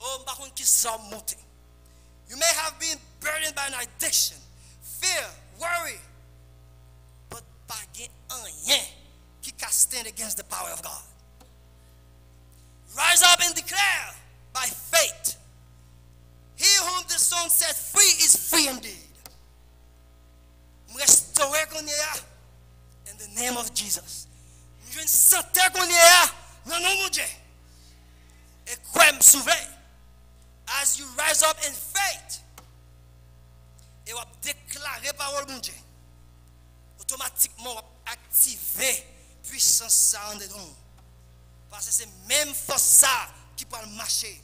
Oh, par contre, qui sont montés. You may have been burdened by an addiction, fear, worry, but pas rien qui can stand against the power of God. Rise up and declare by faith. He whom the Son set free is free indeed. Restaurer qu'on y a in the name of Jesus. Je ne sentais qu'on y a dans le nom de Dieu. Et quoi me sauver? As you rise up in faith, et vous déclarer parole de Dieu, automatiquement vous activer puissance ça en dedans. Parce que c'est même force ça qui peut marcher.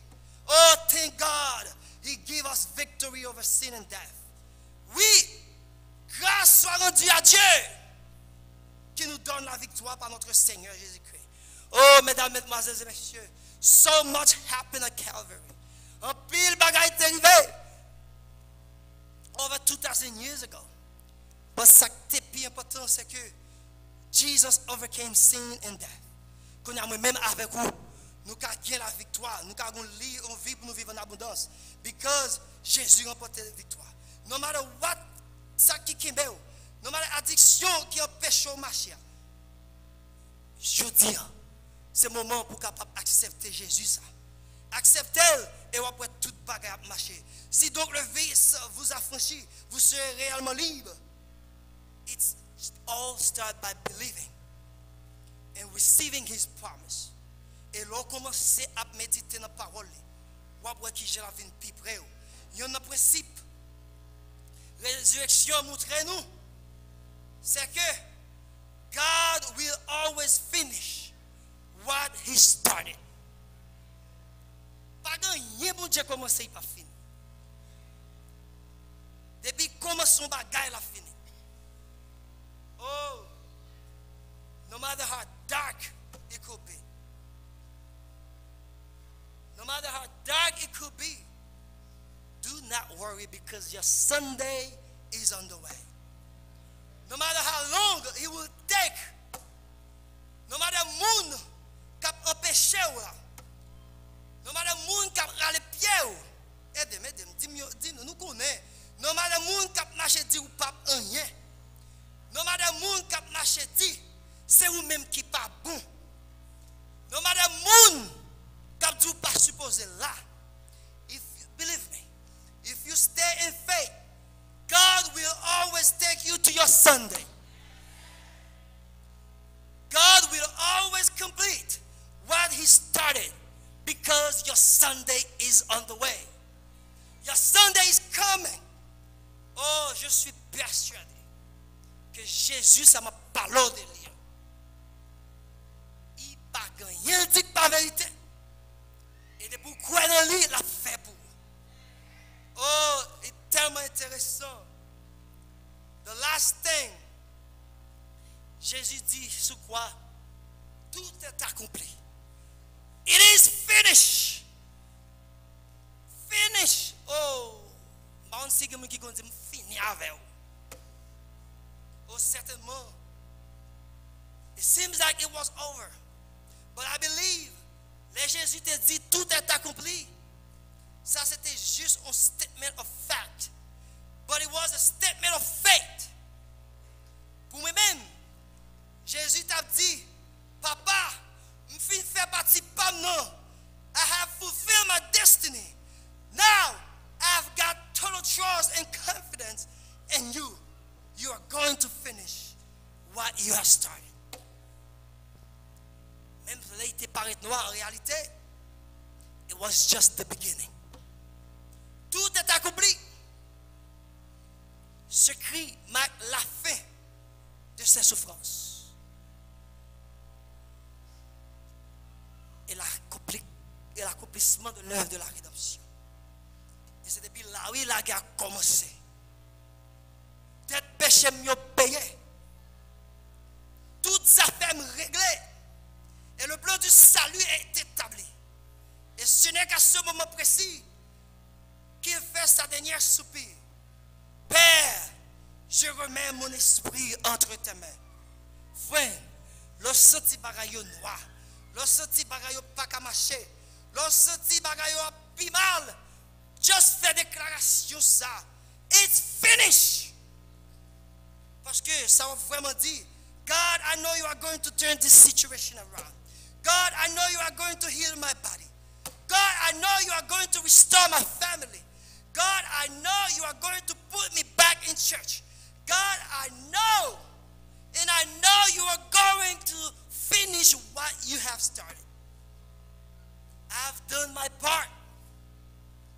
Oh, thank God, He gave us victory over sin and death. Oui, grâce soit rendue à Dieu qui nous donne la victoire par notre Seigneur Jésus-Christ. Oh, mesdames, mesdemoiselles et messieurs, so much happened at Calvary. Un pile bagay est arrivé over 2000 years ago. But ce qui est plus important, c'est que Jesus overcame sin and death. Qu'on a même avec vous, nous avons la victoire, nous avons vie pour nous vivre en abondance. Because Jésus a remporté la victoire. No matter what, ça qui est no matter addiction qui empêche au marché. Je dis, c'est le moment pour capable accepter Jésus ça. Acceptez-le et vous après toute bagarre marcher. Si donc le vice vous affranchit, vous serez réellement libre. It's all start by believing and receiving His promise. Et là, commencez à méditer dans la parole. Vous après qui j'ai la vie plus près. Il y a un principe. Résurrection montre-nous. C'est que God will always finish what He started. Pas rien bon Dieu commencer pas fini. Depuis comment son bagage la fini. Oh, no matter how dark it could be. No matter how dark it could be, do not worry because your Sunday is on the way. No matter how long it will take, no matter moon cap empêcher ou no matter moun kap rale pied, aidez-moi, nous connaissons. No matter moun kap marche dit ou pas rien. No matter moun kap marche dit, c'est ou même qui pas bon. No matter moun kap dit ou pas supposé là. If you believe me, if you stay in faith, God will always take you to your Sunday. God will always complete what He started. Because your Sunday is on the way. Your Sunday is coming. Oh, je suis persuadé que Jésus, ça m'a parlé de lui. Il n'a pas gagné, il dit pas la vérité. Et de pourquoi dans lui, il a fait pour vous. Oh, c'est tellement intéressant. The last thing, Jésus dit sur quoi? Tout est accompli. It is finished. Finish. Oh, on sait que qui dit fini avec. Oh, certainement. It seems like it was over But I believe, les Jésus te dit tout est accompli. Ça c'était juste un statement of fact. But it was a statement of faith. Pour moi-même, Jésus t'a dit, Papa, je fais partie pas non. I have fulfilled my destiny. Now, I've got total trust and confidence in you. You are going to finish what you have started. Même si il était paraît noir, en réalité, it was just the beginning. Tout est accompli. Ce cri marque la fin de ses souffrances. Et l'accomplissement de l'œuvre de la rédemption. Et c'est depuis là où la guerre a commencé. Tête péché mieux payé. Toutes affaires réglées. Et le plan du salut est établi. Et ce n'est qu'à ce moment précis qu'il fait sa dernière soupir. Père, je remets mon esprit entre tes mains. Frère, le senti bagaille noir, le senti bagaille pas qu'à marcher, le senti bagaille pi mal, juste fais déclaration ça. It's finished. Parce que ça va vraiment dire, God, I know you are going to turn this situation around. God, I know you are going to heal my body. God, I know you are going to restore my family. God, I know you are going to put me back in church. God, I know, and I know you are going to finish what you have started. I've done my part.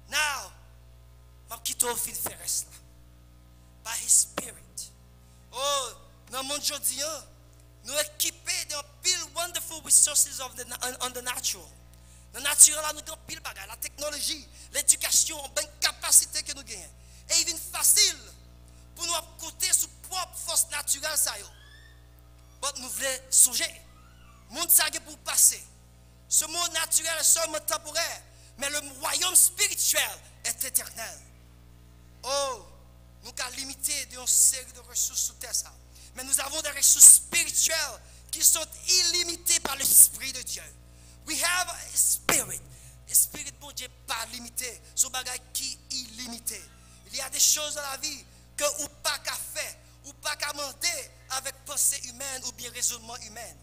Now, I'm going to faire cela. By His Spirit. Oh, dans le monde aujourd'hui, nous équipés d'un pile wonderful resources on the natural. Dans le naturel, nous avons pile bagage, la technologie, l'éducation, bonne capacité que nous gagnons. Et il est facile pour nous côté sous propre force naturelle ça yo. Mais nous voulons songer. Monde ça pour passer. Ce monde naturel est seulement temporaire, mais le royaume spirituel est éternel. Oh, nous avons limité d'une série de ressources sous terre ça. Mais nous avons des ressources spirituelles qui sont illimitées par l'Esprit de Dieu. We have a spirit. L'Esprit de Dieu n'est pas limité. Son bagage qui est illimité. Il y a des choses dans la vie que ou pas qu'à faire, ou pas qu'à demander avec pensée humaine ou bien raisonnement humain.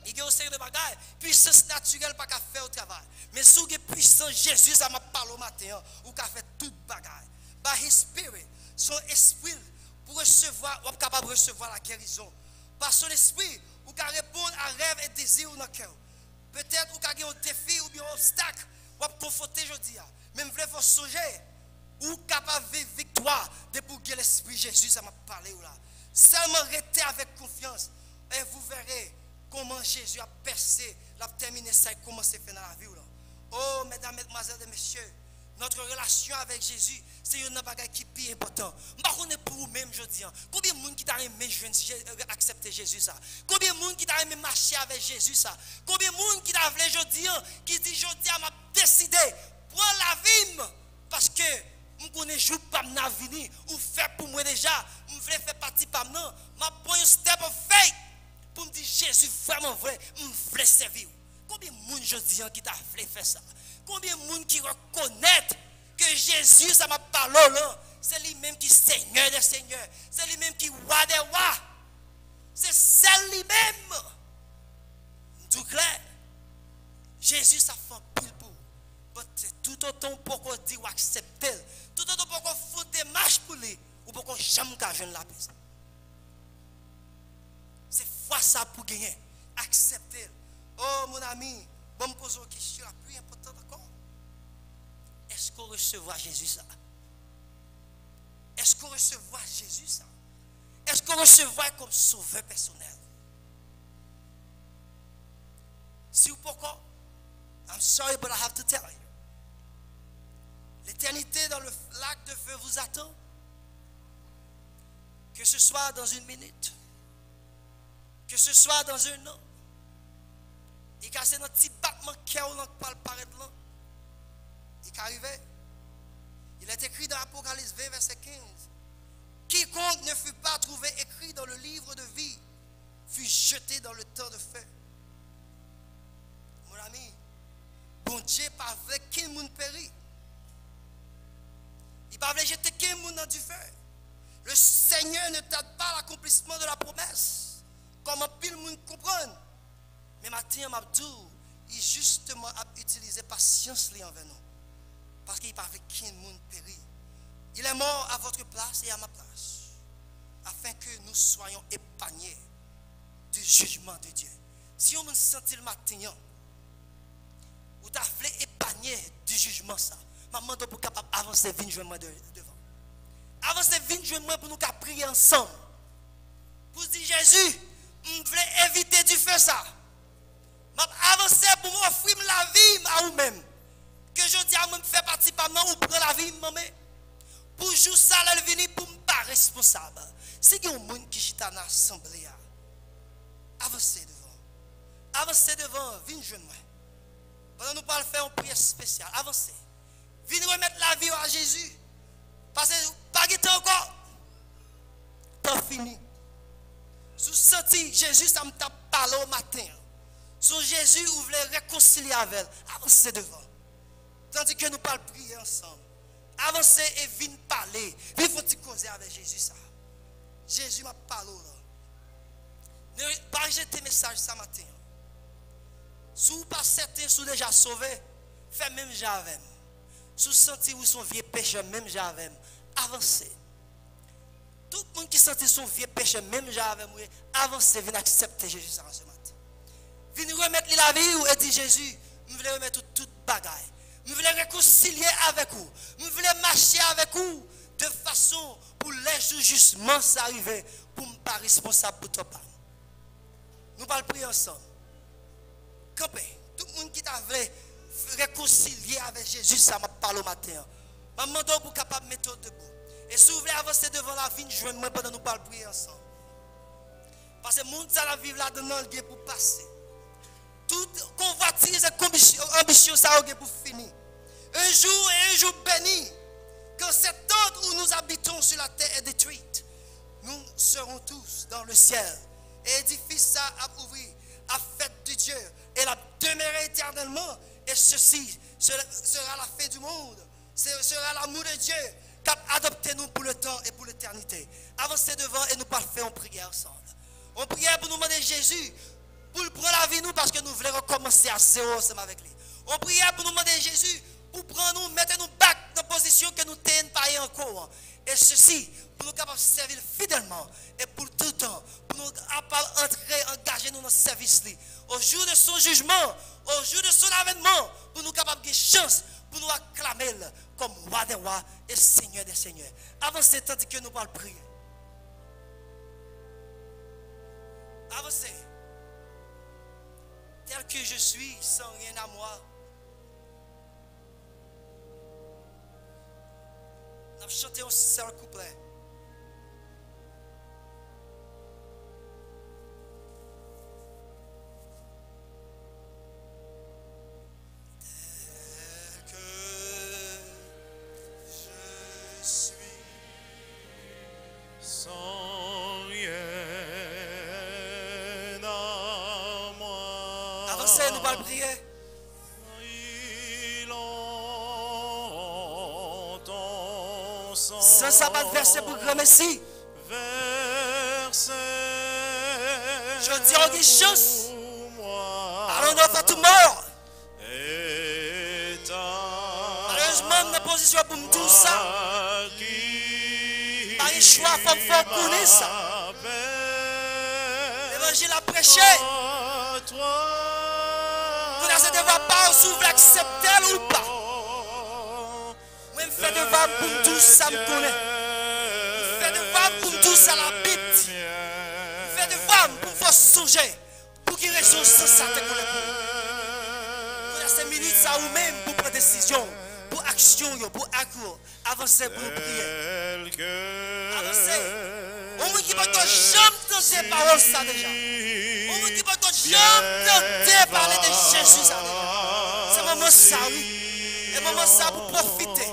Il y a aussi des bagages, puissance naturelle pas qu'à faire au travail. Mais sous que puissance Jésus, ça m'a parlé au matin, ou qu'à faire tout bagage. By His Spirit, son esprit, pour recevoir, ou capable de recevoir la guérison. Par son esprit, ou qu'à répondre à rêve et désir dans le cœur. Peut-être ou qu'à un défi ou bien un obstacle, ou à confronter aujourd'hui. Même vous voulez songer, ou capable de victoire, de pour que l'esprit Jésus, ça m'a parlé ou là. Seulement restez avec confiance, et vous verrez comment Jésus a percé, l'a terminé ça et comment c'est fait dans la vie ou là. Oh, mesdames, mesdemoiselles et messieurs, notre relation avec Jésus, c'est une bagage qui est plus important. Je ne sais pas pour vous-même, je dis. Combien de monde qui t'a aimé accepter Jésus ça? Combien de monde qui t'a aimé marcher avec Jésus ça? Combien de monde qui t'a voulu, je dis, qui dit, je dis, m'a décidé, prends la vie, parce que je connais jour pas venir, ou faire pour moi déjà, je veux faire partie par moi, je prends un step of faith, pour me dire, Jésus, vraiment vrai, je veux servir. Combien de monde, je dis, qui t'a voulu faire ça? Combien de monde qui reconnaît que Jésus, ça m'a parlé là, c'est lui-même qui est Seigneur des Seigneurs, c'est lui-même qui est roi des rois, c'est celle lui-même. Tout clair, Jésus, ça fait pile pour. Mais tout autant pour qu'on dise ou accepter, tout autant pour qu'on fasse des marches pour lui, ou pour qu'on jamais jeune la paix. C'est fois ça pour gagner, accepter. Oh mon ami, bon me poser une question la plus importante encore. Est-ce qu'on recevra Jésus ça? Est-ce qu'on recevra Jésus ça? Est-ce qu'on recevra comme sauveur personnel? Si ou pourquoi? I'm sorry but I have to tell you. L'éternité dans le lac de feu vous attend. Que ce soit dans une minute, que ce soit dans un an. Il y a un petit battement qui parle paraître là. Il est arrivé. Il est écrit dans Apocalypse 20, verset 15. Quiconque ne fut pas trouvé écrit dans le livre de vie fut jeté dans le temps de feu. bon Dieu pas veut qu'un monde périt. Il pas veut jeter qu'un monde dans du feu. Le Seigneur ne tarde pas l'accomplissement de la promesse. Comment pile monde comprendre. Mais maintenant, Mabdou, il justement a utilisé patience envers nous. Parce qu'il pas veut qu'un monde périt. Il est mort à votre place et à ma place. Afin que nous soyons épargnés du jugement de Dieu. Si on me sentit le matin, ou t'as voulu épargner du jugement ça, maman doit pour capable avancer 20 jours devant. Avancer 20 jours pour nous prier ensemble. Pour dire Jésus, je voulais éviter du feu ça. Avancer pour m'offrir la vie à vous-même. Que je dis à moi faire partie par moi ou prendre la vie maman. Pour jouer ça, elle venir pour me pas responsable. Si il y a un monde qui est dans l'assemblée, avancez devant. Avancez devant, venez joindre moi. Pendant nous parlons faire une prière spéciale, avancez. Venez remettre la vie à Jésus. Parce que pas de temps encore. Temps fini. Sous senti Jésus, ça me tape parlé au matin. Sous Jésus, vous voulez réconcilier avec elle. Avancez devant. Tandis que nous parlons prier ensemble. Avancez et venez parler. Il faut causer avec Jésus ça. Jésus m'a parlé là. Ne pas jeter message ce matin. Si vous pas certain, si vous déjà sauvé, faites même j'avais. Si vous sentez où son vieux péché, même j'avais. Avancez. Tout le monde qui sentit son vieux péché, même j'avais, avancez, venez accepter Jésus ce matin. Venez remettre la vie et dire Jésus, je voulais remettre toute bagaille. Je voulais réconcilier avec vous. Je voulais marcher avec vous de façon pour les jours justement s'arriver pour ne pas responsable pour toi. Nous allons prier ensemble. Campez. Tout le monde qui t'a voulu réconcilier avec Jésus, ça m'a parlé au matin. Je demande pour capable de mettre debout. Et si vous voulez avancer devant la vie, joignez moi pendant nous parlons prier ensemble. Parce que le monde ça la vivre là dedans le pour passer. Toute convoitise et ambition ça pour finir. Un jour béni. Quand cette tente où nous habitons sur la terre est détruite, nous serons tous dans le ciel. Et édifice ça à ouvrir, à fête de Dieu. Et la demeurer éternellement. Et ceci sera la fin du monde. Ce sera l'amour de Dieu qui a adopté nous pour le temps et pour l'éternité. Avancez devant et nous parfaisons en prière ensemble. On prière pour nous demander Jésus pour prendre la vie nous parce que nous voulons recommencer à zéro ensemble avec lui. On prière pour nous demander Jésus pour prendre nous, mettre nous back dans la position que nous tenons pas encore. Et ceci, pour nous capables de servir fidèlement et pour tout le temps, pour nous entrer, engager nous dans ce service-là. Au jour de son jugement, au jour de son avènement, pour nous capables de chance, pour nous acclamer comme roi des rois et seigneur des seigneurs. Avancez tandis que nous parlons prier. Avancez. Tel que je suis, sans rien à moi. Nous allons chanter un seul couplet. Tel que je suis, sans rien à moi. Avancez, nous allons prier. Sans sabbat verset pour grand Messie. Je dis on dit chance. Allons dans faire tout mort. Malheureusement, dans position pour me tout ça. Par un choix, il faut connaître ça. L'évangile a prêché. Vous n'avez devoir pas si vous l'accepter ou pas. Fait de voir pour tout ça me connaît. Fait de voir pour tout ça la bite. Fait de voir pour vous songer. Pour qu'il raison sans ça te connaît pour. Pour ces minutes ça ou même pour prendre décision. Pour action, pour accord. Avancer pour prier. Avancer. On vous dit pas que jamais tenter parler ça déjà. On vous dit pas que jamais tenter parler de Jésus ça déjà. C'est un moment ça oui. Un moment ça pour profiter.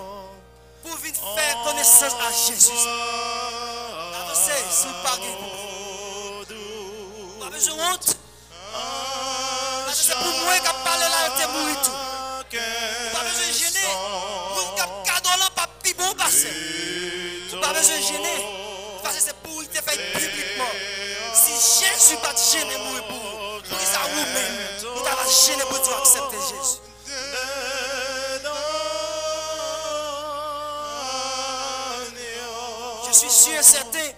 Pour venir faire connaissance à Jésus. Avancez, si vous parlez. Pas besoin de honte. Parce que c'est pour moi qui parle là, tu es mourir tout. Pas besoin de gêner. Nous avons cadeau là, pas plus bon passer. Pas besoin de gêner. Parce que c'est pour te faire publiquement. Si Jésus va te gêner, mourir pour vous. Pour ça, vous-même, vous t'avez gêné pour dire accepter Jésus. Je suis sûr et certain,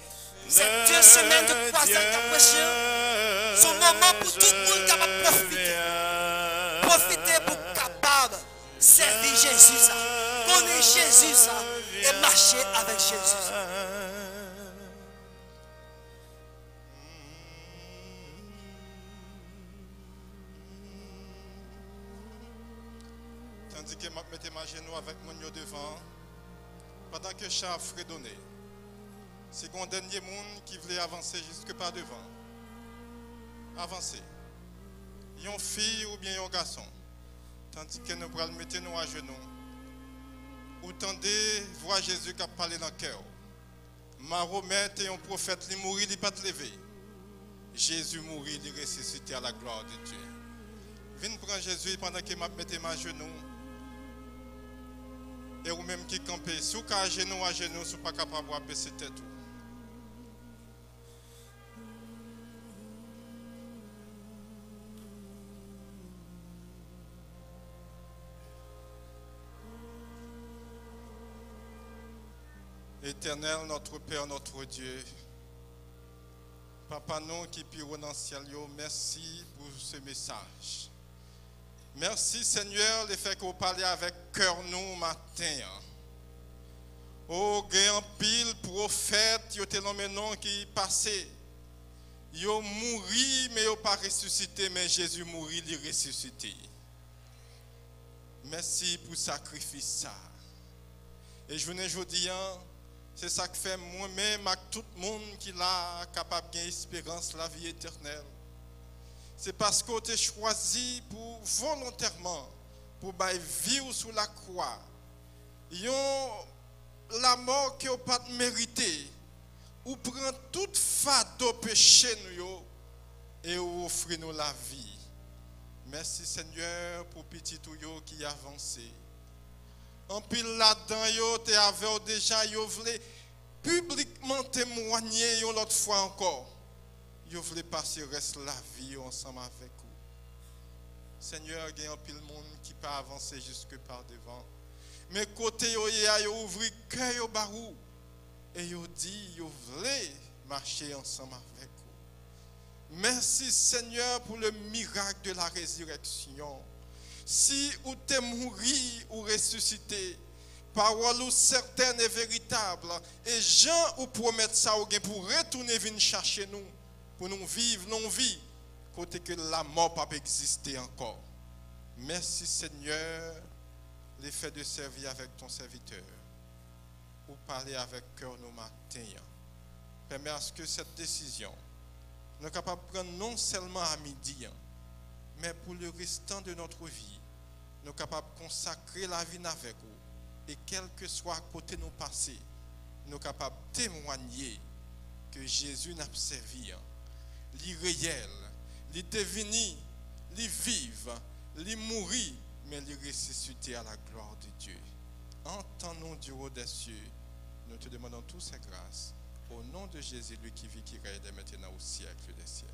ces 2 semaines de croisade d'approcher sont moment pour tout le monde capable de profiter. Profiter pour capable servir Jésus, ça. Connaître Jésus, ça. Et marcher avec Jésus. Ça. Tandis que je mettais ma genou avec mon yo devant, pendant que char fredonnait. C'est un dernier monde qui voulait avancer jusque par devant. Avancer. Une fille ou bien un garçon. Tandis que nous allons mettre nous à genoux. Ou tendez, voir Jésus qui a parlé dans le cœur. Mahomet et un prophète, il mourit, il pas te lever. Jésus mourit, il ressuscité à la gloire de Dieu. Viens prendre Jésus pendant que je mette ma genou. Et ou même qui campez, si vous êtes à genoux, vous ne sont pas capable de baisser tête. Éternel, notre Père, notre Dieu, Papa, nous qui pire dans le ciel, merci pour ce message. Merci Seigneur, le fait que vous parlez avec cœur nous matin. Oh, grand pile prophète, yo te nommé qui passé. Yo mouri mais yo pas ressuscité, mais Jésus mourit, il ressuscité. Merci pour sacrifice ça. Et je venais aujourd'hui, c'est ça que fait moi-même avec tout le monde qui l'a capable de gagner espérance, la vie éternelle. C'est parce qu'on t'a choisi pour volontairement pour vivre sous la croix. La mort que vous pas mérité, ou prend toute fardeau péché nous et vous offrez nous la vie. Merci Seigneur pour petit tout qui avance. En pile là-dedans, yo te avez déjà yo voulez publiquement témoigner l'autre fois encore. Yo voulez passer reste la vie ensemble avec vous. Seigneur, il y a un pile monde qui peut avancer jusque par devant. Mais côté yo ouvri cœur yo barou et yo dit yo voulez marcher ensemble avec vous. Merci Seigneur pour le miracle de la résurrection. Si ou t'es mouru ou ressuscité, parole ou certaine et véritable, et Jean ou promettre ça ou pour retourner venir chercher nous, pour nous vivre non vie, côté que la mort pas exister encore. Merci Seigneur, l'effet de servir avec ton serviteur, ou parler avec cœur nos matins. Permets à ce que cette décision, nous sommes capables de prendre non seulement à midi, mais pour le restant de notre vie, nous sommes capables de consacrer la vie avec vous. Et quel que soit côté nous passer, nous sommes capables de témoigner que Jésus n'a pas servi. Il est réel, il est venu, il vive, il mourit, mais il est ressuscité à la gloire de Dieu. Entends-nous du haut des cieux, nous te demandons toutes ces grâces. Au nom de Jésus, lui qui vit, qui règne maintenant au siècle des siècles.